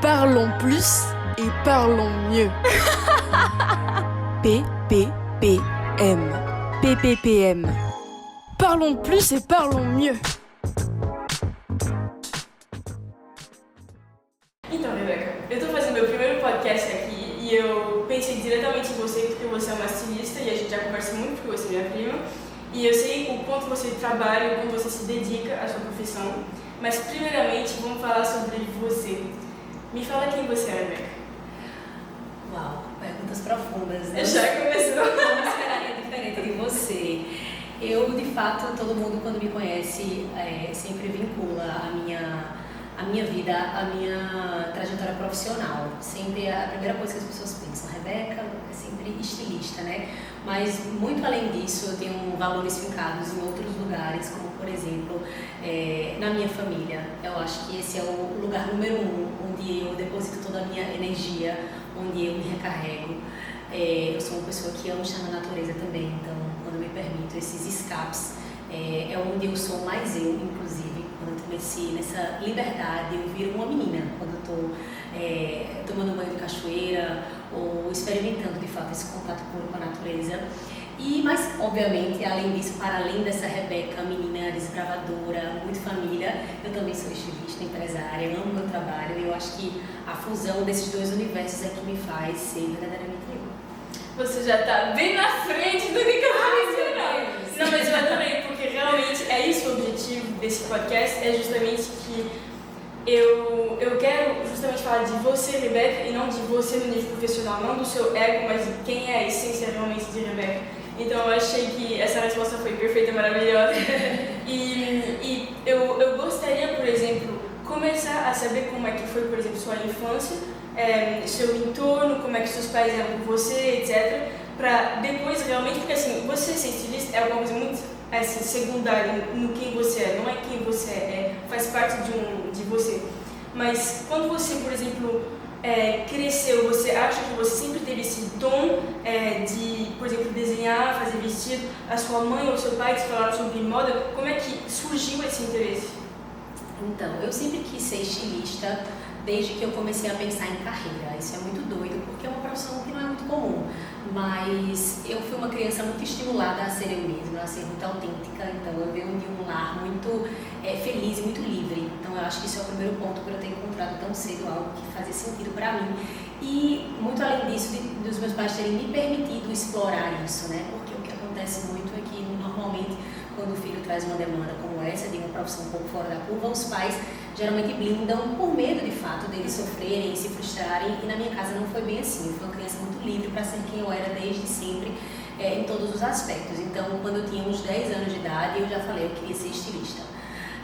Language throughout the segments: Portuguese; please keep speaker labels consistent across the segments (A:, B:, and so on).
A: Parlons plus et parlons mieux. PPPM. PPPM. Parlons plus et parlons mieux.
B: Então, Rebeca, eu tô fazendo meu primeiro podcast aqui e eu pensei diretamente em você porque você é uma estilista e a gente já conversa muito porque você é minha prima. E eu sei o quanto você trabalha, o quanto você se dedica à sua profissão. Mas, primeiramente, vamos falar sobre você. Me fala quem você é, Rebeca.
C: Uau, perguntas profundas, né?
B: Já começou.
C: Não esperaria diferente de você. Eu, de fato, todo mundo quando me conhece sempre vincula a minha vida, a minha trajetória profissional. Sempre a primeira coisa que as pessoas pensam, Rebeca é sempre estilista, né? Mas muito além disso, eu tenho valores fincados em outros lugares, como por exemplo, na minha família. Eu acho que esse é o lugar número 1, onde eu deposito toda a minha energia, onde eu me recarrego. Eu sou uma pessoa que ama estar na natureza também, então quando me permito esses escapes, é onde eu sou mais eu, inclusive, quando eu comecei nessa liberdade, eu viro uma menina, quando eu estou tomando banho de cachoeira ou experimentando de fato esse contato puro com a natureza. Mas, obviamente, além disso, para além dessa Rebeca, menina desbravadora, muito família, eu também sou estilista, empresária, amo meu trabalho e eu acho que a fusão desses dois universos é que me faz ser verdadeiramente eu.
B: Você já tá bem na frente do que eu vou esperar. Não, mas eu adorei, porque realmente é isso o objetivo desse podcast, é justamente que eu quero justamente falar de você, Rebeca, e não de você no nível profissional, não do seu ego, mas de quem é a essência realmente de Rebeca. Então eu achei que essa resposta foi perfeita, maravilhosa. E eu gostaria, por exemplo, começar a saber como é que foi, por exemplo, sua infância, seu entorno, como é que seus pais eram com você, etc. Para depois realmente, porque assim, você ser estilista é alguma coisa muito assim, secundária no quem você é, não é quem você faz parte de você. Mas quando você, por exemplo, cresceu, você acha que você sempre teve esse dom de, por exemplo, desenhar, fazer vestido? A sua mãe ou seu pai te falaram sobre moda? Como é que surgiu esse interesse?
C: Então, eu sempre quis ser estilista desde que eu comecei a pensar em carreira. Isso é muito doido, porque é uma profissão que não é muito comum. Mas eu fui uma criança muito estimulada a ser eu mesma, a ser muito autêntica. Então, eu venho de um lar muito feliz e muito livre. Então, eu acho que isso é o primeiro ponto por eu ter encontrado tão cedo algo que fazia sentido para mim. E, muito além disso, dos meus pais terem me permitido explorar isso, né? Porque o que acontece muito é que, normalmente, quando o filho traz uma demanda como essa, de uma profissão um pouco fora da curva, os pais geralmente blindam por medo, de fato, deles sofrerem e se frustrarem. E na minha casa não foi bem assim. Eu fui uma criança muito livre para ser quem eu era desde sempre, em todos os aspectos. Então, quando eu tinha uns 10 anos de idade, eu já falei que eu queria ser estilista.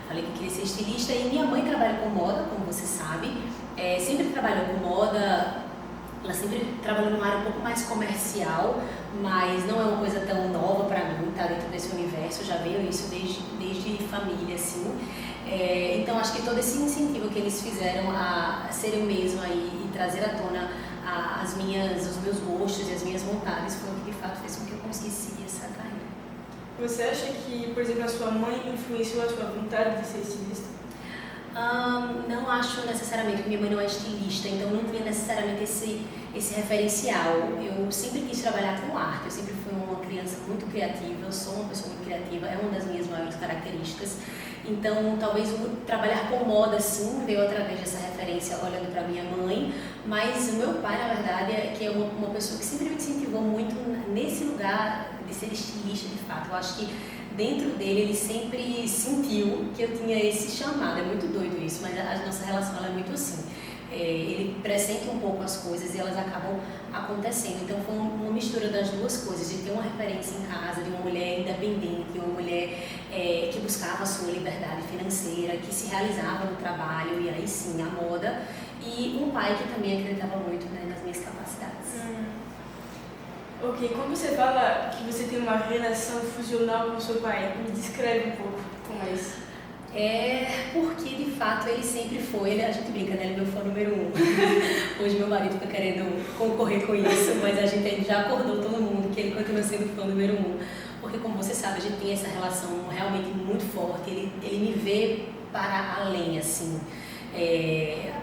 C: Falei que eu queria ser estilista e minha mãe trabalha com moda, como você sabe. Sempre trabalhou com moda. Ela sempre trabalhou numa área um pouco mais comercial, mas não é uma coisa tão nova para mim, tá dentro desse universo, já veio isso desde família, assim. Então acho que todo esse incentivo que eles fizeram a ser eu mesma e trazer à tona os meus gostos e as minhas vontades foi o que de fato fez com que eu conseguisse seguir essa carreira.
B: Você acha que, por exemplo, a sua mãe influenciou a sua vontade de ser estilista?
C: Não acho necessariamente, minha mãe não é estilista, então não tinha necessariamente esse referencial. Eu sempre quis trabalhar com arte, eu sempre fui uma criança muito criativa, eu sou uma pessoa muito criativa, é uma das minhas maiores características. Então, talvez trabalhar com moda, sim, veio através dessa referência, olhando para minha mãe, mas o meu pai, na verdade, que é uma pessoa que sempre me incentivou muito nesse lugar de ser estilista, de fato. Eu acho que dentro dele, ele sempre sentiu que eu tinha esse chamado. É muito doido isso, mas a nossa relação ela é muito assim. Ele pressente um pouco as coisas e elas acabam acontecendo. Então foi uma mistura das duas coisas, de ter uma referência em casa, de uma mulher independente, de uma mulher que buscava a sua liberdade financeira, que se realizava no trabalho, e aí sim, a moda, e um pai que também acreditava muito, né, nas minhas capacidades.
B: Ok, quando você fala que você tem uma relação fusional com seu pai, me descreve um pouco como é isso.
C: Porque de fato ele sempre foi, a gente brinca, né? Ele é meu fã número 1. Hoje meu marido fica querendo concorrer com isso, mas a gente já acordou todo mundo que ele continua sendo fã número 1. Porque, como você sabe, a gente tem essa relação realmente muito forte. Ele me vê para além, assim.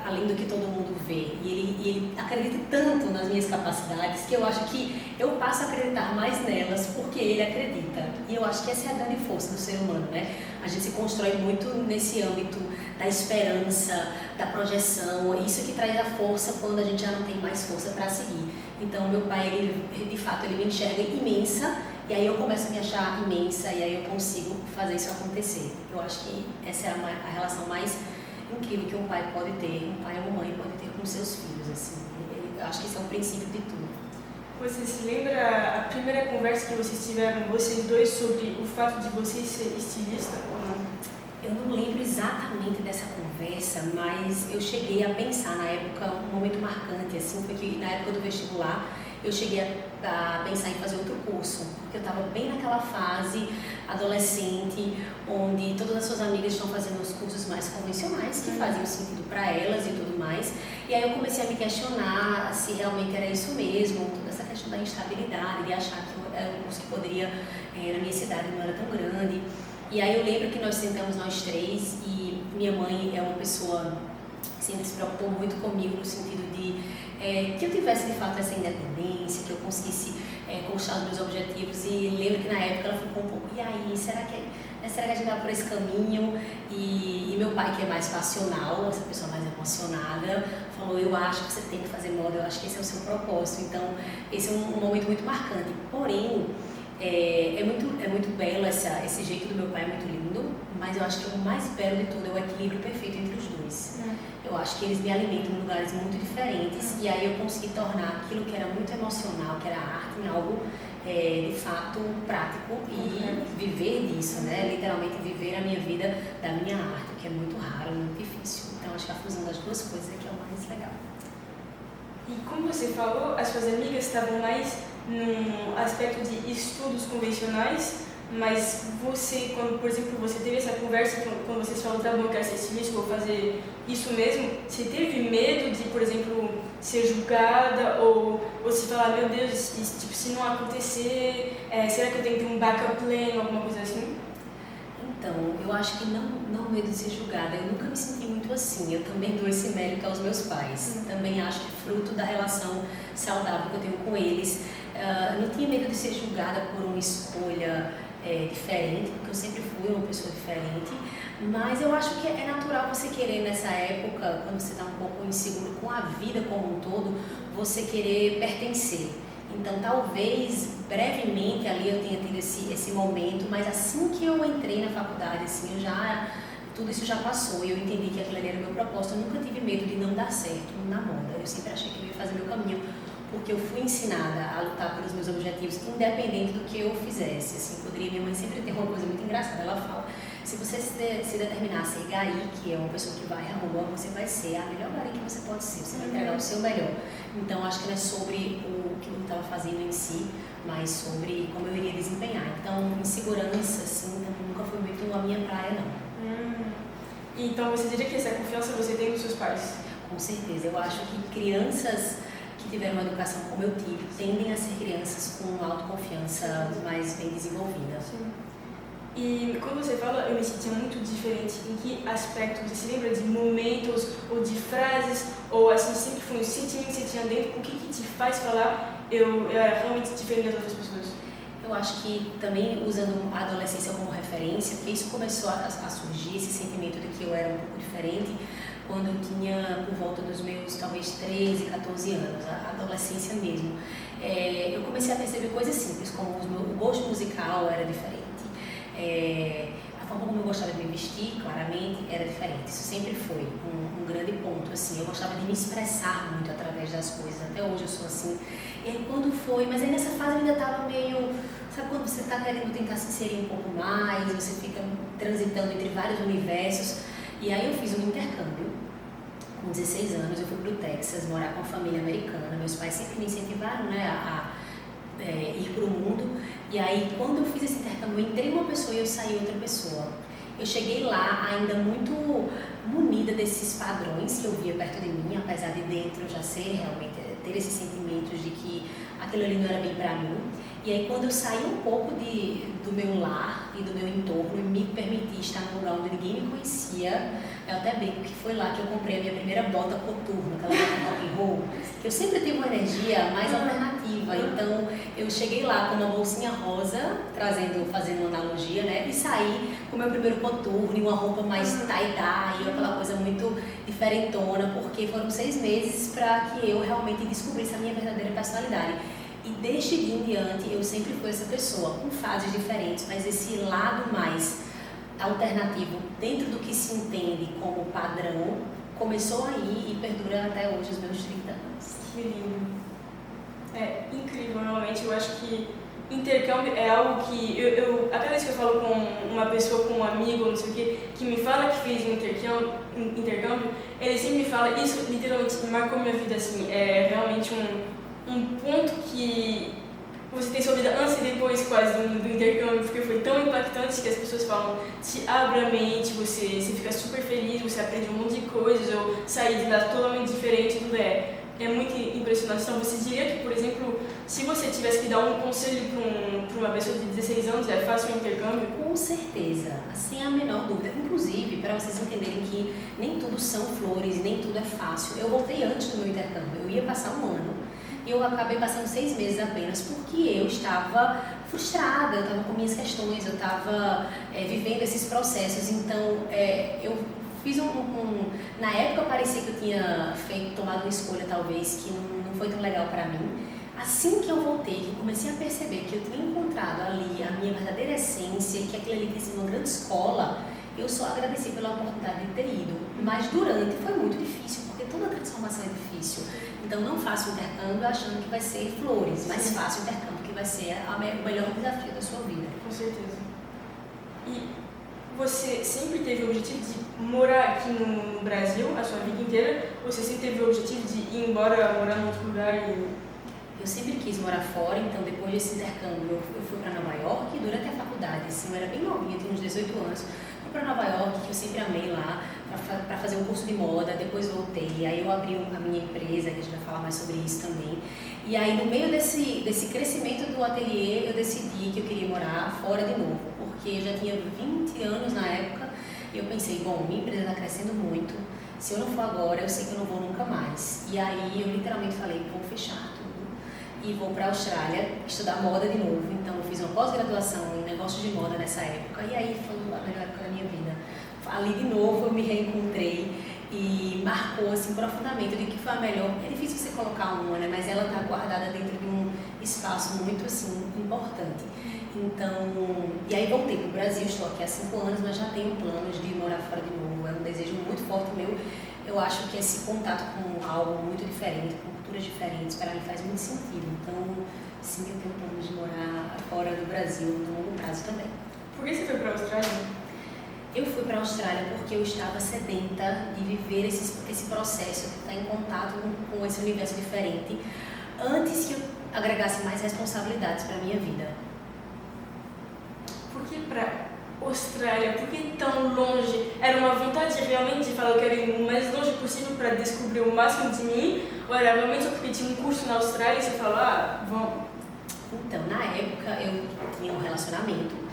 C: Além do que todo mundo vê, vê. E ele acredita tanto nas minhas capacidades que eu acho que eu passo a acreditar mais nelas porque ele acredita. E eu acho que essa é a grande força do ser humano, né? A gente se constrói muito nesse âmbito da esperança, da projeção, isso que traz a força quando a gente já não tem mais força para seguir. Então, meu pai, ele, de fato, ele me enxerga imensa, e aí eu começo a me achar imensa, e aí eu consigo fazer isso acontecer. Eu acho que essa é a relação mais incrível que um pai pode ter, um pai e uma mãe pode ter com seus filhos, assim. Eu acho que esse é o princípio de tudo.
B: Você se lembra a primeira conversa que vocês tiveram, vocês dois, sobre o fato de você ser estilista ou não?
C: Eu não lembro exatamente dessa conversa, mas eu cheguei a pensar na época, um momento marcante, assim, foi que na época do vestibular eu cheguei a pensar em fazer outro curso, porque eu estava bem naquela fase adolescente, onde todas as suas amigas estão fazendo os cursos mais convencionais, que faziam sentido para elas e tudo mais, e aí eu comecei a me questionar se realmente era isso mesmo, toda essa questão da instabilidade, de achar que era um curso que poderia, na minha cidade não era tão grande. E aí eu lembro que nós sentamos nós três e minha mãe é uma pessoa que sempre se preocupou muito comigo no sentido de que eu tivesse de fato essa independência, que eu conseguisse conquistar os meus objetivos. E lembro que na época ela ficou um pouco, e aí, será que a gente vai por esse caminho? E meu pai, que é mais passional, essa pessoa mais emocionada, falou, eu acho que você tem que fazer moda, eu acho que esse é o seu propósito. Então esse é um momento muito marcante. Porém, é muito belo esse jeito do meu pai, é muito lindo, mas eu acho que o mais belo de tudo é o equilíbrio perfeito entre os dois. Eu acho que eles me alimentam em lugares muito diferentes, e aí eu consegui tornar aquilo que era muito emocional, que era a arte, em algo de fato prático e viver disso, né? Literalmente viver a minha vida da minha arte, que é muito raro, muito difícil. Então acho que a fusão das duas coisas é que é o mais legal.
B: E como você falou, as suas amigas estavam mais num aspecto de estudos convencionais, mas você, quando, por exemplo, você teve essa conversa, quando vocês falaram, tá bom, eu quero ser estilista, vou fazer isso mesmo, você teve medo de, por exemplo, ser julgada ou se falar, meu Deus, tipo, se não acontecer, será que eu tenho que ter um backup plan, alguma coisa assim?
C: Então, eu acho que não medo de ser julgada, eu nunca me senti muito assim, eu também dou esse mérito aos meus pais, também acho que fruto da relação saudável que eu tenho com eles. Eu não tinha medo de ser julgada por uma escolha diferente, porque eu sempre fui uma pessoa diferente, mas eu acho que é natural você querer nessa época, quando você está um pouco inseguro com a vida como um todo, você querer pertencer. Então talvez brevemente ali eu tenha tido esse momento, mas assim que eu entrei na faculdade, assim, tudo isso já passou e eu entendi que aquilo ali era o meu propósito. Eu nunca tive medo de não dar certo na moda, eu sempre achei que eu ia fazer meu caminho, porque eu fui ensinada a lutar pelos meus objetivos, independente do que eu fizesse. Assim, minha mãe sempre tem uma coisa muito engraçada, ela fala, se você se determinar a ser GAI, que é uma pessoa que vai à rua, você vai ser a melhor GAI que você pode ser, você vai entregar o seu melhor. Então, acho que não é sobre o que eu estava fazendo em si, mas sobre como eu iria desempenhar. Então, insegurança, assim, nunca foi muito a minha praia, não.
B: Então, você diria que essa confiança você tem dos seus pais?
C: Com certeza. Eu acho que crianças que tiveram uma educação como eu tive tendem a ser crianças com autoconfiança mais bem desenvolvida.
B: Sim. E quando você fala, eu me sentia muito diferente. Em que aspecto? Você se lembra de momentos ou de frases? Ou assim, sempre foi um sentimento que você tinha dentro? O que te faz falar eu era realmente diferente das outras pessoas?
C: Eu acho que também usando a adolescência como referência, porque isso começou a surgir, esse sentimento de que eu era um pouco diferente, quando eu tinha por volta dos meus, talvez, 13, 14 anos, a adolescência mesmo. Eu comecei a perceber coisas simples, como o gosto musical era diferente, a forma como eu gostava de me vestir, claramente, era diferente. Isso sempre foi um grande ponto, assim. Eu gostava de me expressar muito através das coisas, até hoje eu sou assim. E aí quando foi, mas aí nessa fase eu ainda estava meio, sabe quando você está querendo tentar se inserir um pouco mais, você fica transitando entre vários universos. E aí eu fiz um intercâmbio, com 16 anos, eu fui para o Texas morar com a família americana. Meus pais sempre me incentivaram, né, a ir para o mundo. E aí, quando eu fiz esse intercâmbio, eu entrei uma pessoa e eu saí outra pessoa. Eu cheguei lá ainda muito munida desses padrões que eu via perto de mim, apesar de dentro eu já ser realmente, ter esses sentimentos de que aquilo ali não era bem pra mim. E aí quando eu saí um pouco do meu lar e do meu entorno e me permiti estar num lugar onde ninguém me conhecia, eu até brinco que foi lá que eu comprei a minha primeira bota coturno, aquela bota rock and roll, que eu sempre tive uma energia mais alternativa. Então eu cheguei lá com uma bolsinha rosa, fazendo uma analogia, né? E saí com o meu primeiro coturno e uma roupa mais tie-dye, aquela coisa muito diferentona, porque foram 6 meses para que eu realmente descobrisse a minha verdadeira personalidade. E desde dia em diante eu sempre fui essa pessoa, com fases diferentes, mas esse lado mais alternativo dentro do que se entende como padrão começou aí e perdura até hoje, os meus 30 anos.
B: Que lindo. É incrível, realmente. Eu acho que intercâmbio é algo que a cada vez que eu falo com uma pessoa, com um amigo, não sei o que me fala que fez um intercâmbio, ele sempre me fala, isso literalmente marcou minha vida, assim, é realmente um ponto que você tem sua vida antes e depois quase do intercâmbio, porque foi tão impactante que as pessoas falam, te abre a mente, você fica super feliz, você aprende um monte de coisas, ou sair de lá totalmente diferente, tudo é muito impressionante. Então você diria que, por exemplo, se você tivesse que dar um conselho para uma pessoa de 16 anos, é fácil o intercâmbio?
C: Com certeza, sem a menor dúvida. Inclusive, para vocês entenderem que nem tudo são flores, nem tudo é fácil. Eu voltei antes do meu intercâmbio, eu ia passar um ano. E eu acabei passando 6 meses apenas porque eu estava frustrada, eu estava com minhas questões, eu estava vivendo esses processos. Então, eu fiz na época parecia que eu tinha tomado uma escolha talvez que não foi tão legal para mim. Assim que eu voltei, que eu comecei a perceber que eu tinha encontrado ali a minha verdadeira essência, que aquilo ali tinha sido uma grande escola, eu só agradeci pela oportunidade de ter ido. Mas durante foi muito difícil, porque toda transformação é difícil. Então não faça o intercâmbio achando que vai ser flores, mas faça o intercâmbio que vai ser o melhor desafio da sua vida.
B: Com certeza. E você sempre teve o objetivo de morar aqui no Brasil a sua vida inteira? Ou você sempre teve o objetivo de ir embora, morar em outro lugar?
C: Eu sempre quis morar fora, então depois desse intercâmbio eu fui para Nova York durante a faculdade, assim, eu era bem novinha, tinha uns 18 anos. Fui para Nova York, que eu sempre amei lá, para fazer um curso de moda, depois voltei, aí eu abri a minha empresa, que a gente vai falar mais sobre isso também. E aí no meio desse crescimento do ateliê, eu decidi que eu queria morar fora de novo, porque eu já tinha 20 anos na época, e eu pensei, bom, minha empresa está crescendo muito, se eu não for agora, eu sei que eu não vou nunca mais. E aí eu literalmente falei, vou fechar tudo e vou para a Austrália estudar moda de novo. Então eu fiz uma pós-graduação em negócios de moda nessa época, e aí foi a melhor época da minha vida. Ali de novo eu me reencontrei e marcou assim profundamente. Eu digo que foi a melhor. É difícil você colocar uma, né? Mas ela está guardada dentro de um espaço muito assim importante. Então, e aí voltei para o Brasil, estou aqui há 5 anos, mas já tenho planos de morar fora de novo. É um desejo muito forte meu. Eu acho que esse contato com algo muito diferente, com culturas diferentes, para mim faz muito sentido. Então, sim, eu tenho planos de morar fora do Brasil no longo prazo também.
B: Por que você foi para a Austrália?
C: Eu fui para a Austrália porque eu estava sedenta de viver esse processo, de estar em contato com esse universo diferente, antes que eu agregasse mais responsabilidades para a minha vida.
B: Por que para Austrália? Por que tão longe? Era uma vontade realmente de falar eu quero ir o mais longe possível para descobrir o máximo de mim? Ou era realmente só porque tinha um curso na Austrália e você falou, vamos?
C: Então, na época eu tinha um relacionamento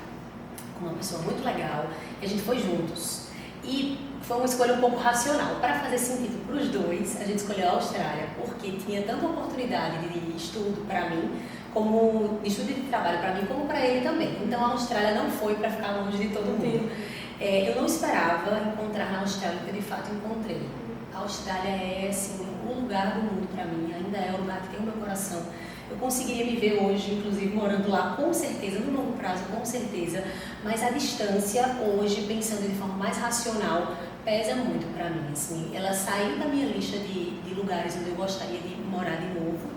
C: com uma pessoa muito legal e a gente foi juntos. E foi uma escolha um pouco racional. Para fazer sentido para os dois, a gente escolheu a Austrália porque tinha tanta oportunidade de estudo para mim, como de estudo e de trabalho para mim, como para ele também. Então a Austrália não foi para ficar longe de todo mundo. Eu não esperava encontrar na Austrália o que eu de fato encontrei. A Austrália é assim, o lugar do mundo para mim, ainda é o lugar que tem o meu coração. Eu conseguiria me ver hoje, inclusive, morando lá, com certeza, no longo prazo, com certeza, mas a distância, hoje, pensando de forma mais racional, pesa muito para mim, assim. Ela saiu da minha lista de lugares onde eu gostaria de morar de novo,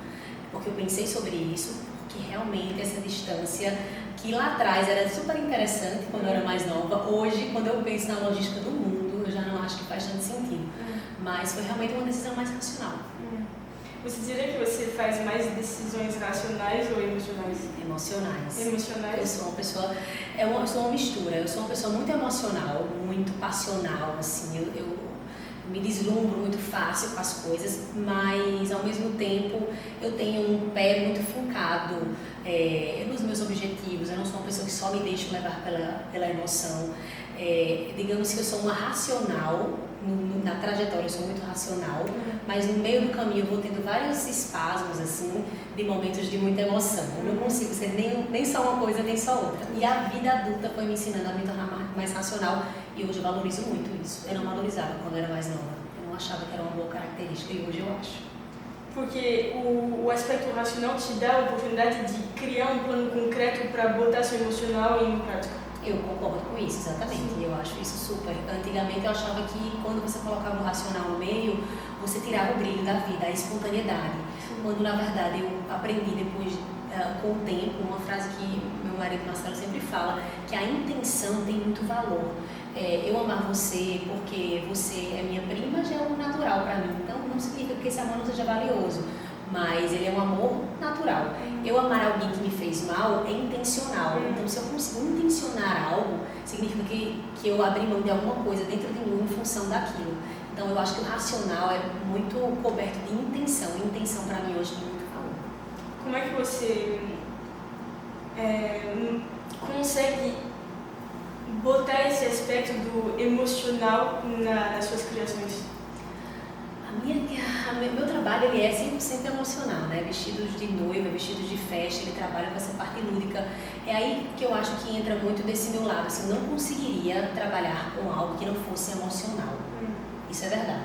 C: porque eu pensei sobre isso, porque realmente essa distância, que lá atrás era super interessante quando eu era mais nova, hoje, quando eu penso na logística do mundo, eu já não acho que faz tanto sentido. Mas foi realmente uma decisão mais racional.
B: Você diria que você faz mais decisões racionais ou emocionais?
C: Emocionais.
B: Emocionais?
C: Eu sou uma pessoa, eu sou uma mistura. Eu sou uma pessoa muito emocional, muito passional, assim. me deslumbro muito fácil com as coisas, mas ao mesmo tempo eu tenho um pé muito fincado nos meus objetivos. Eu não sou uma pessoa que só me deixa levar pela emoção. Digamos que eu sou uma racional, na trajetória eu sou muito racional, mas no meio do caminho eu vou tendo vários espasmos assim, de momentos de muita emoção. Eu não consigo ser nem só uma coisa, nem só outra. E a vida adulta foi me ensinando a me tornar mais racional e hoje eu valorizo muito isso. Eu não valorizava quando eu era mais nova. Eu não achava que era uma boa característica e hoje eu acho.
B: Porque o aspecto racional te dá a oportunidade de criar um plano concreto para botar seu emocional em prática.
C: Eu concordo com isso, exatamente. Eu acho isso super. Antigamente eu achava que quando você colocava o racional no meio, você tirava o brilho da vida, a espontaneidade. Quando na verdade eu aprendi depois, com o tempo, uma frase que meu marido Marcelo sempre fala, que a intenção tem muito valor. Eu amar você porque você é minha prima já é algo natural para mim. Então não significa que esse amor não seja valioso, mas ele é um amor natural. Eu amar alguém que me fez mal é intencional. Então, se eu consigo intencionar algo, significa que eu abri mão de alguma coisa dentro de mim em função daquilo. Então, eu acho que o racional é muito coberto de intenção. E intenção, para mim, hoje tem muito valor.
B: Como é que você consegue botar esse aspecto do emocional nas suas criações?
C: Meu trabalho ele é 100% emocional, né? Vestidos de noiva, vestidos de festa, ele trabalha com essa parte lúdica. É aí que eu acho que entra muito desse meu lado. Assim, eu não conseguiria trabalhar com algo que não fosse emocional. Isso é verdade.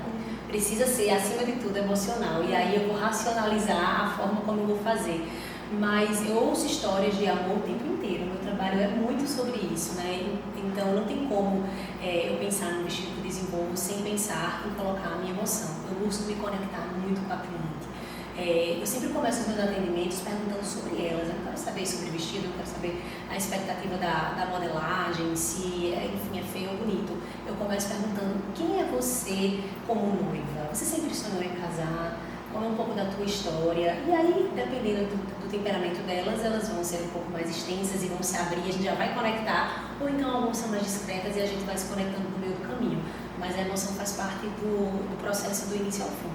C: Precisa ser, acima de tudo, emocional. E aí eu vou racionalizar a forma como eu vou fazer. Mas eu ouço histórias de amor o tempo inteiro. Meu trabalho é muito sobre isso, né? Então não tem como eu pensar no vestido que eu desenvolvo sem pensar em colocar a minha emoção. Eu busco me conectar muito com a cliente. Eu sempre começo os meus atendimentos perguntando sobre elas. Eu não quero saber sobre vestido, eu quero saber a expectativa da modelagem, se enfim, é feio ou bonito. Eu começo perguntando: quem é você como noiva? Você sempre sonhou em casar? Como é um pouco da tua história? E aí, dependendo do temperamento delas, elas vão ser um pouco mais extensas e vão se abrir, a gente já vai conectar, ou então algumas são mais discretas e a gente vai se conectando no meio do caminho. Mas a emoção faz parte do processo do início ao fim.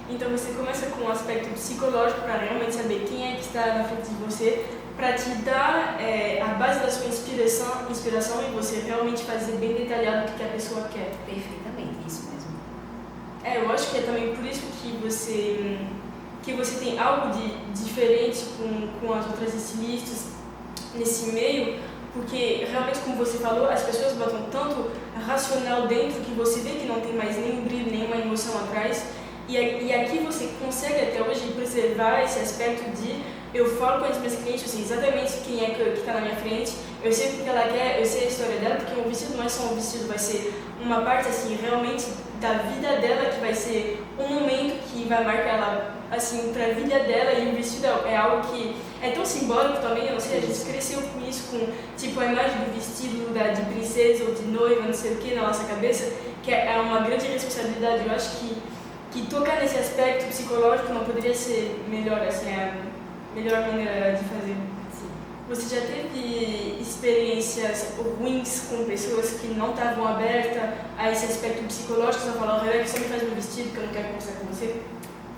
B: Então você começa com um aspecto psicológico para realmente saber quem é que está na frente de você, para te dar a base da sua inspiração e você realmente fazer bem detalhado o que a pessoa quer.
C: Perfeitamente, isso mesmo.
B: Eu acho que é também por isso que você tem algo de diferente com as outras estilistas nesse meio, porque realmente, como você falou, as pessoas botam tanto racional dentro que você vê que não tem mais nenhum brilho, nenhuma emoção atrás, e aqui você consegue até hoje preservar esse aspecto de eu falo com as minhas clientes, eu sei exatamente quem é que está na minha frente, eu sei o que ela quer, eu sei a história dela, porque um vestido não é só um vestido, vai ser uma parte assim, realmente da vida dela, que vai ser um momento que vai marcar ela assim, para a vida dela, e o vestido é algo que é tão simbólico também, eu não sei, a gente cresceu com isso, com tipo a imagem do vestido de princesa ou de noiva, não sei o que, na nossa cabeça, que é uma grande responsabilidade. Eu acho que tocar nesse aspecto psicológico não poderia ser melhor, assim, a melhor maneira de fazer.
C: Sim.
B: Você já teve experiências ruins com pessoas que não estavam abertas a esse aspecto psicológico, só falaram: Rebeca, você me faz meu vestido que eu não quero conversar com você?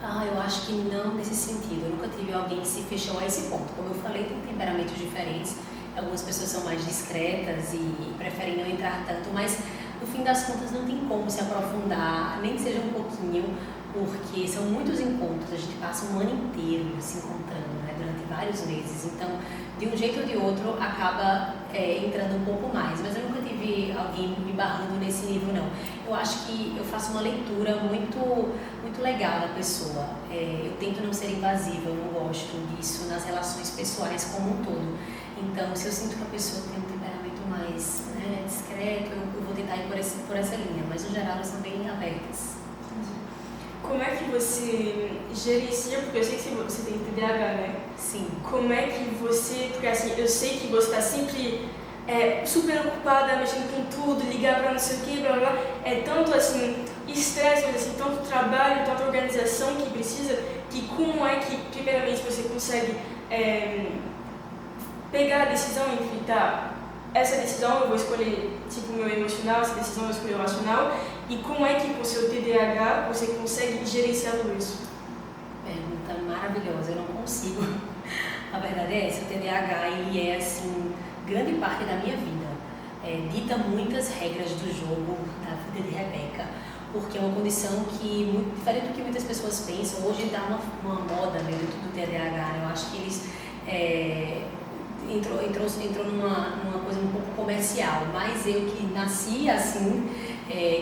C: Eu acho que não nesse sentido. Eu nunca tive alguém que se fechou a esse ponto. Como eu falei, tem temperamentos diferentes. Algumas pessoas são mais discretas e preferem não entrar tanto, mas no fim das contas não tem como se aprofundar, nem que seja um pouquinho, porque são muitos encontros. A gente passa um ano inteiro se encontrando, né, durante vários meses. Então, de um jeito ou de outro, acaba entrando um pouco mais. Mas eu nunca tive alguém me barrando nesse nível, não. Eu acho que eu faço uma leitura muito, muito legal da pessoa. Eu tento não ser invasiva, eu não gosto disso nas relações pessoais como um todo. Então, se eu sinto que a pessoa tem um temperamento mais discreto, eu vou tentar ir por essa linha. Mas, no geral, elas são bem abertas.
B: Como é que você gerencia, porque eu sei que você tem TDAH, né?
C: Sim.
B: Como é que você, porque assim, eu sei que você está sempre super ocupada, mexendo com tudo, ligar para não sei o que, blá blá blá. É tanto assim, estresse, mas assim, tanto trabalho, tanta organização que precisa, que como é que, primeiramente, você consegue pegar a decisão entre, essa decisão eu vou escolher tipo o meu emocional, essa decisão eu vou escolher o racional, E como é que com o seu TDAH você consegue gerenciar tudo isso?
C: Pergunta maravilhosa, eu não consigo. A verdade é essa, o TDAH ele é assim, grande parte da minha vida. Dita muitas regras do jogo da vida de Rebeca, porque é uma condição que, muito diferente do que muitas pessoas pensam, hoje dá uma moda, né, do TDAH, né? Eu acho que eles entrou numa coisa um pouco comercial, mas eu que nasci assim,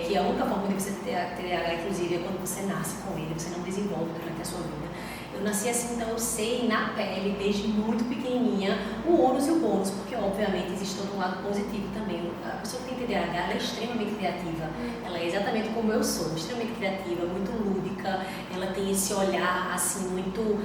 C: que a única forma de você ter TDAH, inclusive, é quando você nasce com ele, você não desenvolve durante a sua vida. Eu nasci assim, então eu sei na pele, desde muito pequenininha, o ônus e o bônus, porque obviamente existe todo um lado positivo também. A pessoa que tem TDAH, ela é extremamente criativa, ela é exatamente como eu sou, extremamente criativa, muito lúdica, ela tem esse olhar assim, muito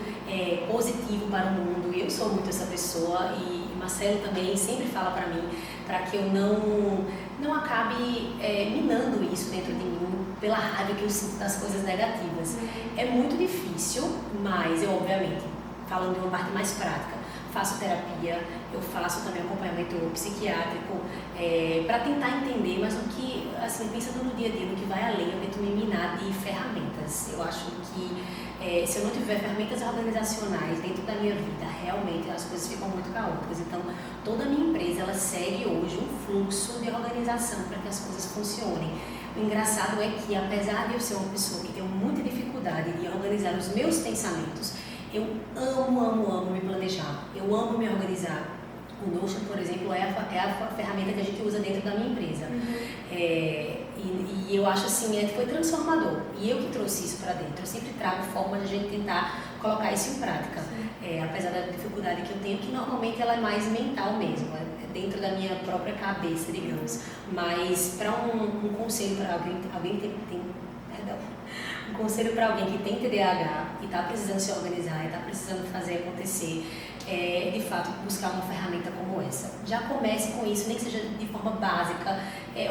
C: positivo para o mundo, e eu sou muito essa pessoa, e Marcelo também sempre fala para mim, para que eu não acabe minando isso dentro de mim, pela raiva que eu sinto das coisas negativas. É muito difícil, mas eu, obviamente, falando de uma parte mais prática, faço terapia, eu faço também acompanhamento psiquiátrico, para tentar entender, mas o que, assim, pensando no dia a dia, no que vai além, eu tento me minar de ferramentas. Eu acho que se eu não tiver ferramentas organizacionais dentro da minha vida, realmente as coisas ficam muito caóticas. Então, toda a minha empresa, ela segue hoje um fluxo de organização para que as coisas funcionem. O engraçado é que, apesar de eu ser uma pessoa que tem muita dificuldade de organizar os meus pensamentos, eu amo me planejar, eu amo me organizar. O Notion, por exemplo, é a ferramenta que a gente usa dentro da minha empresa. E eu acho assim, foi transformador. E eu que trouxe isso para dentro. Eu sempre trago forma de a gente tentar colocar isso em prática. Apesar da dificuldade que eu tenho, que normalmente ela é mais mental mesmo, dentro da minha própria cabeça, digamos. Mas para um conselho para alguém que tem um conselho para alguém que tem TDAH e está precisando se organizar, e está precisando fazer acontecer, de fato, buscar uma ferramenta como essa. Já comece com isso, nem que seja de forma básica,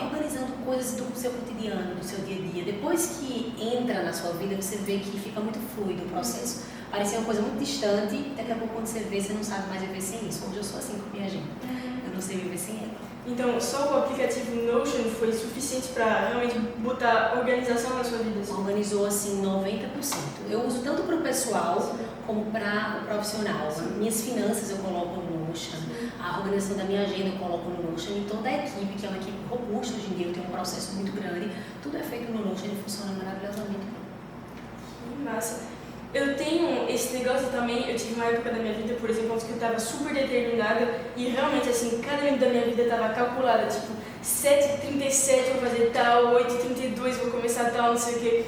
C: organizando coisas do seu cotidiano, do seu dia a dia. Depois que entra na sua vida, você vê que fica muito fluido o processo. Parecia uma coisa muito distante, daqui a pouco quando você vê, você não sabe mais viver sem isso. Hoje eu sou assim com minha agenda, eu não sei viver sem ela.
B: Então, só o aplicativo Notion foi suficiente para realmente botar organização na sua vida? Assim?
C: Organizou assim 90%. Eu uso tanto para o pessoal como para o profissional. Minhas finanças eu coloco no Notion, a organização da minha agenda eu coloco no Notion, e toda a equipe, que é uma equipe robusta hoje em dia, eu tenho um processo muito grande, tudo é feito no Notion e funciona maravilhosamente.
B: Que massa! Eu tenho esse negócio também, eu tive uma época da minha vida, por exemplo, onde eu estava super determinada e realmente, assim, cada minuto da minha vida estava calculada, tipo, 7h37 vou fazer tal, 8h32 vou começar tal, não sei o quê.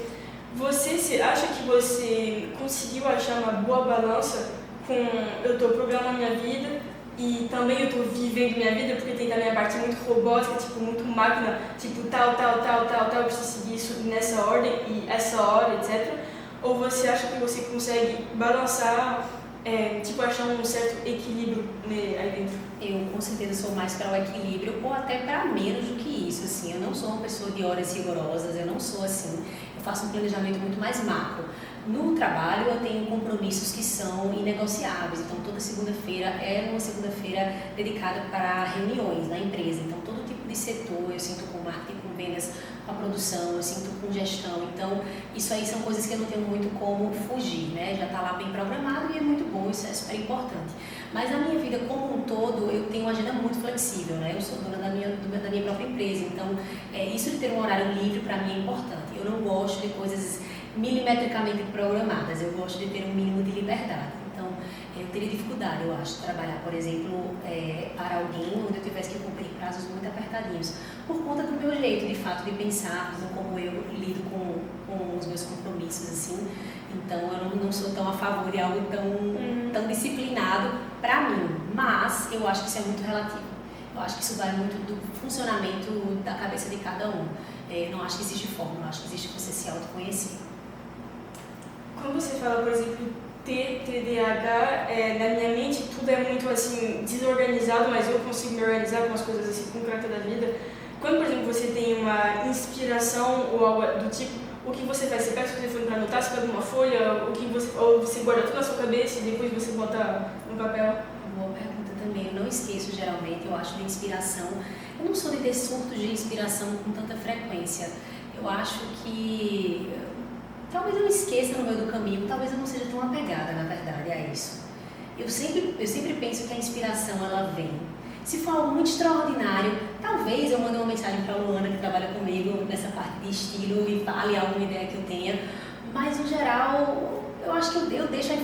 B: Você acha que você conseguiu achar uma boa balança com eu estou programando minha vida e também eu estou vivendo minha vida, porque tem também a parte muito robótica, tipo, muito máquina, tipo, tal, eu preciso seguir isso nessa ordem e essa hora, etc. Ou você acha que você consegue balançar, tipo, achar um certo equilíbrio aí dentro?
C: Eu com certeza sou mais para o equilíbrio ou até para menos do que isso, assim. Eu não sou uma pessoa de horas rigorosas, eu não sou assim. Eu faço um planejamento muito mais macro. No trabalho eu tenho compromissos que são inegociáveis, então toda segunda-feira é uma segunda-feira dedicada para reuniões na empresa. Então todo tipo de setor, eu sinto com marketing, com vendas, com a produção, eu sinto com gestão. Então isso aí são coisas que eu não tenho muito como fugir, né? Já está lá bem programado e é muito bom, isso é super importante. Mas na minha vida como um todo, eu tenho uma agenda muito flexível, né? Eu sou dona da minha própria empresa, então isso de ter um horário livre para mim é importante. Eu não gosto de coisas milimetricamente programadas, eu gosto de ter um mínimo de liberdade. Então, eu teria dificuldade, eu acho, de trabalhar, por exemplo, para alguém onde eu tivesse que cumprir prazos muito apertadinhos, por conta do meu jeito, de fato, de pensar, como eu lido com os meus compromissos, assim. Então, eu não sou tão a favor de algo tão disciplinado para mim, mas eu acho que isso é muito relativo. Eu acho que isso vai muito do funcionamento da cabeça de cada um. Não acho que existe fórmula, acho que existe você se autoconhecer.
B: Quando você fala, por exemplo, TDAH, na minha mente tudo é muito assim desorganizado, mas eu consigo me organizar com as coisas assim concretas da vida. Quando, por exemplo, você tem uma inspiração ou algo do tipo, o que você faz? Você pega o seu telefone para anotar, você pega uma folha, ou você guarda tudo na sua cabeça e depois você bota no papel?
C: Boa pergunta também. Eu não esqueço, geralmente, eu acho, de inspiração. Eu não sou de ter surtos de inspiração com tanta frequência. Eu acho que talvez eu esqueça no meio do caminho, talvez eu não seja tão apegada, na verdade, a isso. Eu sempre penso que a inspiração, ela vem. Se for algo muito extraordinário, talvez eu mande uma mensagem para a Luana, que trabalha comigo nessa parte de estilo, e fale alguma ideia que eu tenha. Mas, no geral, eu acho que eu deixo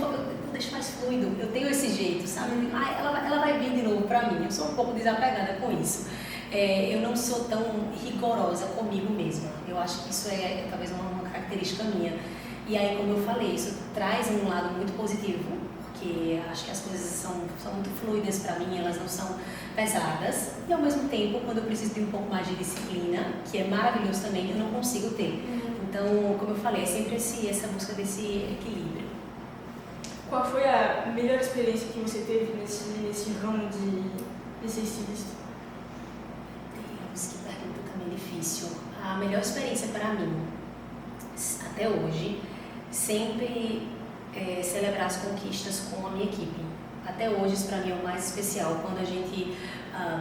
C: mais fluido. Eu tenho esse jeito, sabe? Ela vai vir de novo para mim. Eu sou um pouco desapegada com isso. Eu não sou tão rigorosa comigo mesma. Eu acho que isso é talvez uma característica minha. E aí, como eu falei, isso traz um lado muito positivo, porque acho que as coisas são muito fluidas para mim, elas não são pesadas. E ao mesmo tempo, quando eu preciso de um pouco mais de disciplina, que é maravilhoso também, eu não consigo ter. Então, como eu falei, é sempre essa busca desse equilíbrio.
B: Qual foi a melhor experiência que você teve nesse ramo de ser estilista?
C: Deus, que pergunta também difícil. A melhor experiência para mim, até hoje, sempre celebrar as conquistas com a minha equipe. Até hoje, isso para mim é o mais especial, quando a gente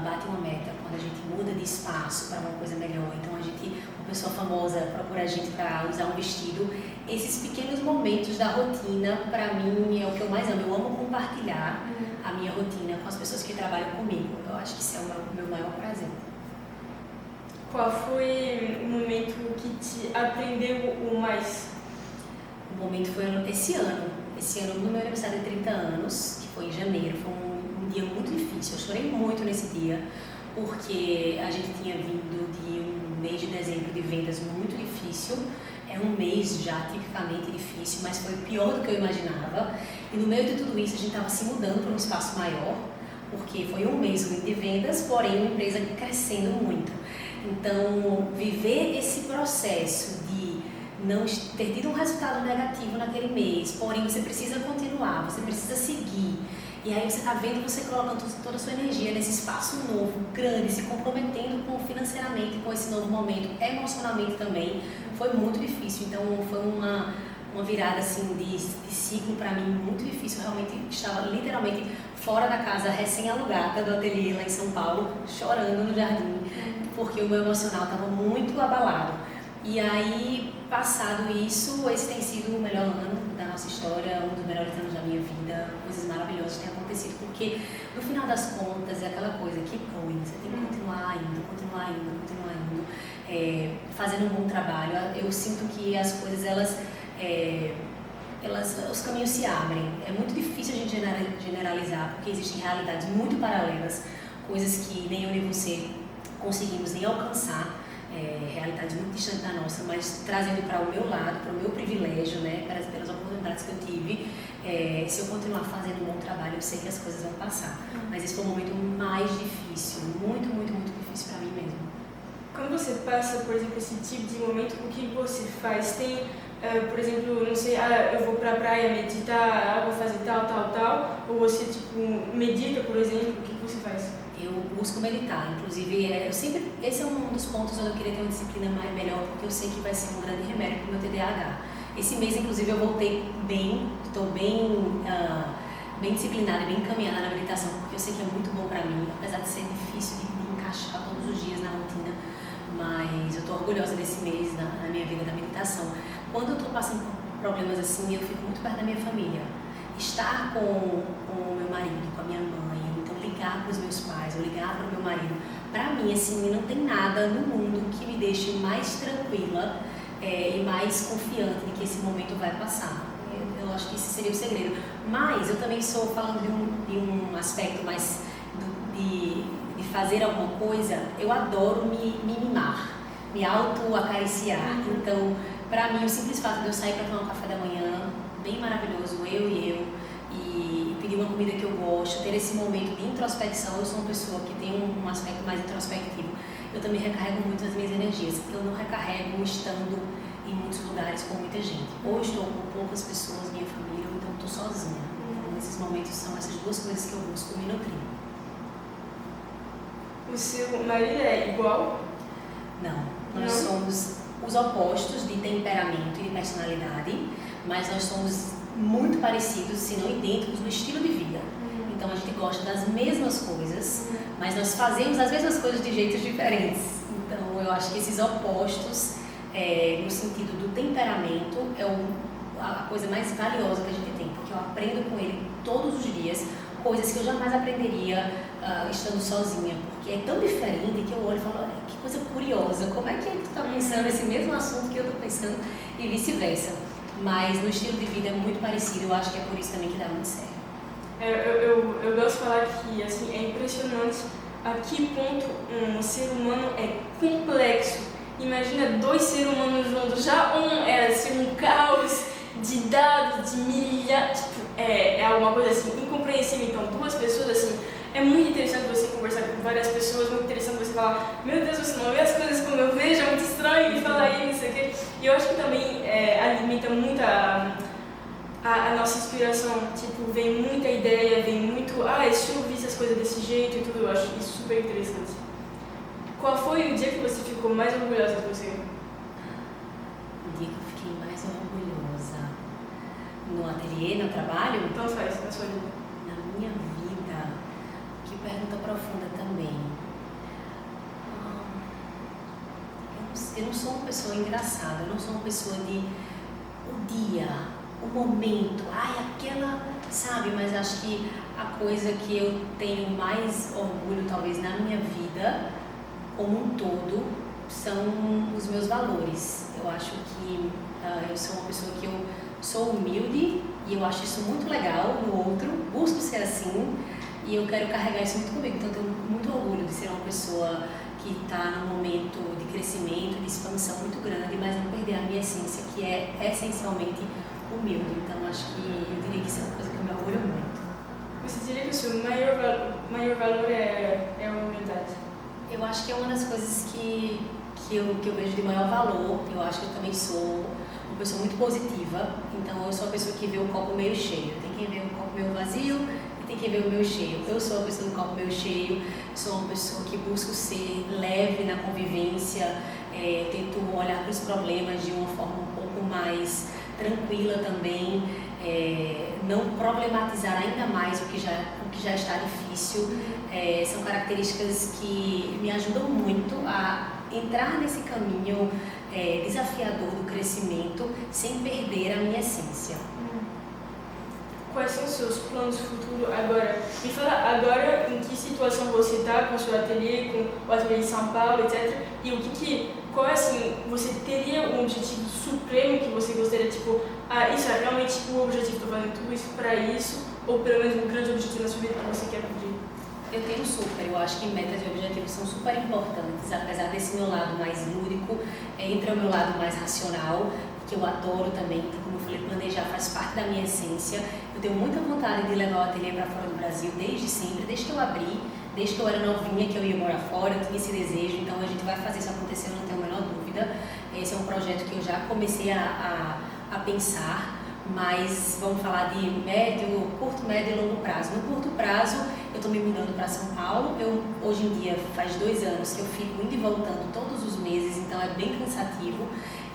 C: bate uma meta, quando a gente muda de espaço para uma coisa melhor. Então, uma pessoa famosa procura a gente para usar um vestido. Esses pequenos momentos da rotina, para mim, é o que eu mais amo. Eu amo compartilhar a minha rotina com as pessoas que trabalham comigo. Eu acho que isso é o meu maior prazer.
B: Qual foi o momento que te aprendeu o mais?
C: O momento foi esse ano. Esse ano, no meu aniversário de 30 anos, que foi em janeiro, foi um dia muito difícil. Eu chorei muito nesse dia, porque a gente tinha vindo de um mês de dezembro de vendas muito difícil. É um mês já tipicamente difícil, mas foi pior do que eu imaginava. E no meio de tudo isso, a gente estava se mudando para um espaço maior, porque foi um mês ruim de vendas, porém uma empresa crescendo muito. Então, viver esse processo de não ter tido um resultado negativo naquele mês, porém você precisa continuar, você precisa seguir. E aí você está vendo, você colocando toda a sua energia nesse espaço novo, grande, se comprometendo financeiramente com esse novo momento, emocionalmente também, foi muito difícil. Então foi uma virada assim, de ciclo para mim muito difícil. Eu realmente estava literalmente fora da casa, recém-alugada do ateliê lá em São Paulo, chorando no jardim, porque o meu emocional estava muito abalado. E aí, passado isso, esse tem sido o melhor ano da nossa história, um dos melhores anos da minha vida. Coisas maravilhosas têm acontecido, porque no final das contas é aquela coisa, keep going, você tem que continuar indo, fazendo um bom trabalho. Eu sinto que as coisas, os caminhos se abrem. É muito difícil a gente generalizar, porque existem realidades muito paralelas, coisas que nem eu nem você conseguimos nem alcançar. Realidade muito distante da nossa, mas trazendo para o meu lado, para o meu privilégio, né, pelas oportunidades que eu tive. Se eu continuar fazendo um bom trabalho, eu sei que as coisas vão passar. Mas esse foi o momento mais difícil, muito, muito, muito difícil para mim mesmo.
B: Quando você passa, por exemplo, esse tipo de momento, o que você faz? Tem, por exemplo, não sei, eu vou para a praia meditar, vou fazer tal, ou você, medita, por exemplo, o que você faz?
C: Eu busco meditar, inclusive, esse é um dos pontos onde eu queria ter uma disciplina melhor, porque eu sei que vai ser um grande remédio para o meu TDAH. Esse mês, inclusive, eu voltei estou bem disciplinada e bem encaminhada na meditação, porque eu sei que é muito bom para mim, apesar de ser difícil de encaixar todos os dias na rotina, mas eu estou orgulhosa desse mês na minha vida da meditação. Quando eu estou passando por problemas assim, eu fico muito perto da minha família. Estar com o meu marido, com a minha mãe, ligar para os meus pais, ou ligar para o meu marido, para mim, assim, não tem nada no mundo que me deixe mais tranquila e mais confiante de que esse momento vai passar. Eu acho que esse seria o segredo. Mas eu também sou falando de um aspecto mais de fazer alguma coisa, eu adoro me mimar, me auto-acariciar. Então, para mim, o simples fato de eu sair para tomar um café da manhã, bem maravilhoso, e pedir uma comida que eu gosto, ter esse momento de introspecção. Eu sou uma pessoa que tem um aspecto mais introspectivo. Eu também recarrego muito as minhas energias. Eu não recarrego estando em muitos lugares com muita gente. Ou estou com poucas pessoas, minha família, ou então estou sozinha. Então, nesses momentos são essas duas coisas que eu busco me nutrir.
B: O seu marido é igual?
C: Não. Nós somos os opostos de temperamento e de personalidade, mas nós somos muito parecidos, se não idênticos, no estilo de vida. Então a gente gosta das mesmas coisas, mas nós fazemos as mesmas coisas de jeitos diferentes. Então eu acho que esses opostos no sentido do temperamento, é a coisa mais valiosa que a gente tem, porque eu aprendo com ele todos os dias coisas que eu jamais aprenderia estando sozinha, porque é tão diferente que eu olho e falo, que coisa curiosa, como é que tu está pensando esse mesmo assunto que eu estou pensando e vice-versa. Mas no estilo de vida é muito parecido, eu acho que é por isso também que dá muito certo.
B: Eu gosto de falar que assim, é impressionante a que ponto um ser humano é complexo. Imagina 2 seres humanos juntos, já é assim, um caos de dados, de milhares, é alguma coisa assim incompreensível. Então 2 pessoas assim, é muito interessante você conversar com várias pessoas, muito interessante você falar, meu Deus, você não vê as coisas como eu vejo, é muito estranho, e falar isso, não sei o quê. E eu acho que também alimenta muito a nossa inspiração, tipo, vem muita ideia, vem muito, se eu visse as coisas desse jeito e tudo, eu acho isso super interessante. Qual foi o dia que você ficou mais orgulhosa de você?
C: O dia que eu fiquei mais orgulhosa no ateliê, no trabalho?
B: Então faz, na sua vida.
C: Na minha vida, que pergunta profunda também. Eu não sou uma pessoa engraçada, eu não sou uma pessoa de o dia, o momento, aquela, sabe? Mas acho que a coisa que eu tenho mais orgulho, talvez, na minha vida, como um todo, são os meus valores. Eu acho que eu sou uma pessoa que eu sou humilde e eu acho isso muito legal no outro, busco ser assim e eu quero carregar isso muito comigo. Então eu tenho muito orgulho de ser uma pessoa que está num momento de crescimento, de expansão muito grande, mas não perder a minha essência, que é essencialmente humilde. Então acho que eu diria que isso é uma coisa que eu me orgulho muito.
B: Você diria que o seu maior valor é a humildade?
C: Eu acho que é uma das coisas que eu vejo de maior valor. Eu acho que eu também sou uma pessoa muito positiva, então eu sou a pessoa que vê o copo meio cheio. Tem quem vê o copo meio vazio e tem quem vê o meio cheio. Eu sou a pessoa do copo meio cheio, sou uma pessoa que busco ser leve na convivência, tento olhar para os problemas de uma forma um pouco mais tranquila também, não problematizar ainda mais o que já está difícil. São características que me ajudam muito a entrar nesse caminho desafiador do crescimento sem perder a minha essência.
B: Quais são os seus planos futuros agora? Me fala agora em que situação você está com o seu ateliê, com o ateliê em São Paulo, etc. E qual é assim, você teria um objetivo supremo que você gostaria, tipo, isso é realmente o objetivo, estou fazendo tudo isso para isso, ou pelo menos um grande objetivo na sua vida que você quer cumprir?
C: Eu tenho eu acho que metas e objetivos são super importantes, apesar desse meu lado mais lúdico, entra o meu lado mais racional, que eu adoro também, como eu falei, planejar faz parte da minha essência. Eu tenho muita vontade de levar o ateliê para fora do Brasil desde sempre, desde que eu abri, desde que eu era novinha que eu ia morar fora, eu tinha esse desejo, então a gente vai fazer isso acontecer, eu não tenho a menor dúvida. Esse é um projeto que eu já comecei a pensar, mas vamos falar de curto, médio e longo prazo. No curto prazo, eu estou me mudando para São Paulo. Hoje em dia, faz 2 anos que eu fico indo e voltando todos os meses, então é bem cansativo.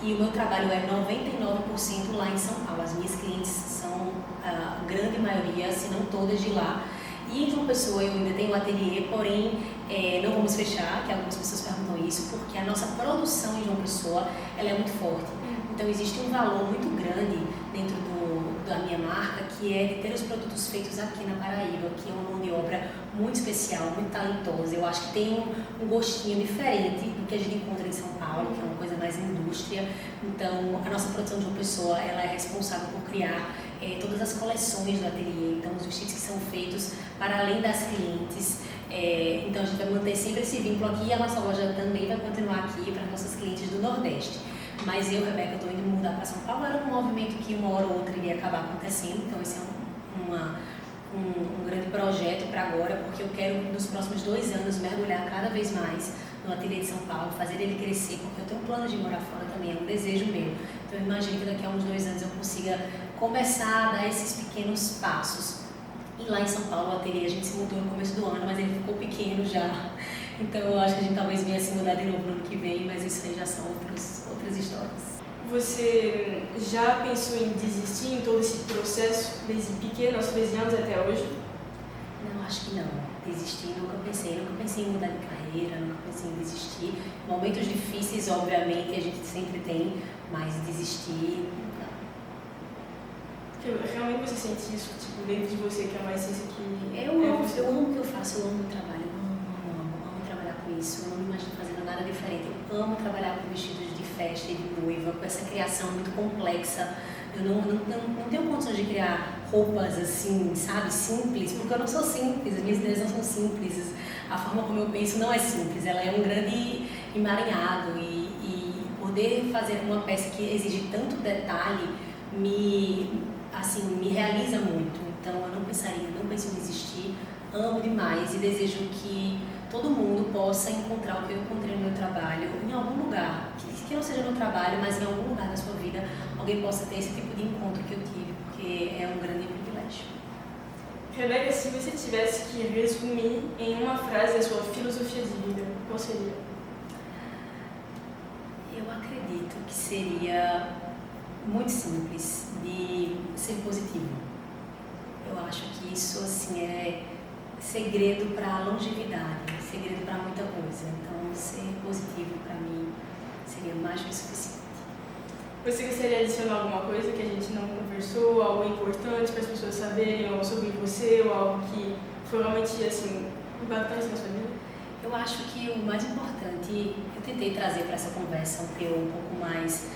C: E o meu trabalho é 99% lá em São Paulo. As minhas clientes são a grande maioria, se não todas, de lá. E em João Pessoa eu ainda tenho um ateliê, porém não vamos fechar, que algumas pessoas perguntam isso, porque a nossa produção em João Pessoa ela é muito forte. Então existe um valor muito grande dentro da minha marca, que é de ter os produtos feitos aqui na Paraíba, que é uma mão de obra muito especial, muito talentosa. Eu acho que tem um gostinho diferente do que a gente encontra em São Paulo, que é uma coisa mais indústria. Então a nossa produção de João Pessoa ela é responsável por criar todas as coleções do ateliê, então os vestidos que são feitos para além das clientes. Então a gente vai manter sempre esse vínculo aqui e a nossa loja também vai continuar aqui para nossas clientes do Nordeste. Mas eu, Rebeca, estou indo mudar para São Paulo, era um movimento que uma hora ou outra iria acabar acontecendo, então esse é um grande projeto para agora, porque eu quero nos próximos 2 anos mergulhar cada vez mais no ateliê de São Paulo, fazer ele crescer, porque eu tenho um plano de morar fora também, é um desejo meu. Então eu imagino que daqui a uns 2 anos eu consiga começar a dar esses pequenos passos. E lá em São Paulo, o ateliê, a gente se mudou no começo do ano, mas ele ficou pequeno já. Então eu acho que a gente talvez venha se mudar de novo no ano que vem, mas isso aí já são outras histórias.
B: Você já pensou em desistir em todo esse processo, desde pequeno, aos 13 anos até hoje?
C: Não, acho que não. Desistir nunca pensei em mudar de carreira, nunca pensei em desistir. Momentos difíceis, obviamente, a gente sempre tem, mas desistir, não.
B: Porque realmente você sente isso, tipo, dentro de você, que é uma essência que...
C: Eu amo o que eu faço, eu amo o trabalho, amo trabalhar com isso, eu não me imagino fazendo nada diferente. Eu amo trabalhar com vestidos de festa e de noiva, com essa criação muito complexa. Eu não tenho condições de criar roupas assim, sabe, simples, porque eu não sou simples, as minhas ideias não são simples, a forma como eu penso não é simples, ela é um grande emaranhado e poder fazer uma peça que exige tanto detalhe me realiza muito. Então eu não penso em desistir, amo demais e desejo que todo mundo possa encontrar o que eu encontrei no meu trabalho em algum lugar, que não seja no trabalho, mas em algum lugar da sua vida, alguém possa ter esse tipo de encontro que eu tive, porque é um grande privilégio.
B: Rebeca, se você tivesse que resumir em uma frase a sua filosofia de vida, qual seria?
C: Eu acredito que seria muito simples, de ser positivo. Eu acho que isso assim é segredo para a longevidade, segredo para muita coisa. Então, ser positivo para mim seria mais que o suficiente.
B: Você gostaria de adicionar alguma coisa que a gente não conversou, algo importante para as pessoas saberem, ou sobre você, ou algo que foi realmente assim, bacana na sua vida?
C: Eu acho que o mais importante, eu tentei trazer para essa conversa um teor um pouco mais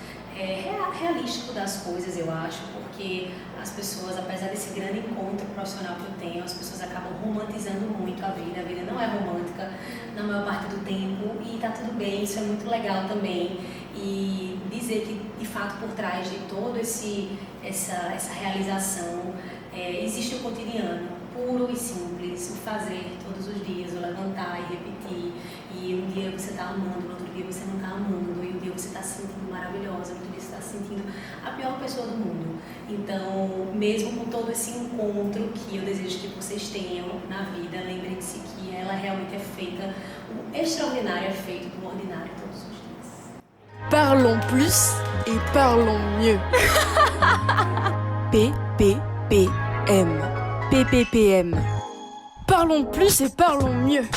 C: realístico das coisas, eu acho, porque as pessoas, apesar desse grande encontro profissional que eu tenho, as pessoas acabam romantizando muito a vida não é romântica na maior parte do tempo e tá tudo bem, isso é muito legal também, e dizer que de fato por trás de todo essa realização existe o cotidiano puro e simples, o fazer todos os dias, o levantar e repetir, e um dia você está amando, no outro dia você não está amando, e um dia você está se sentindo maravilhosa, no outro dia você está se sentindo a pior pessoa do mundo. Então, mesmo com todo esse encontro que eu desejo que vocês tenham na vida, lembrem-se que ela realmente é feita, o extraordinário é feito do ordinário todos os dias.
A: Parlons plus et parlons mieux. PPPM. PPPM. Parlons plus et parlons mieux.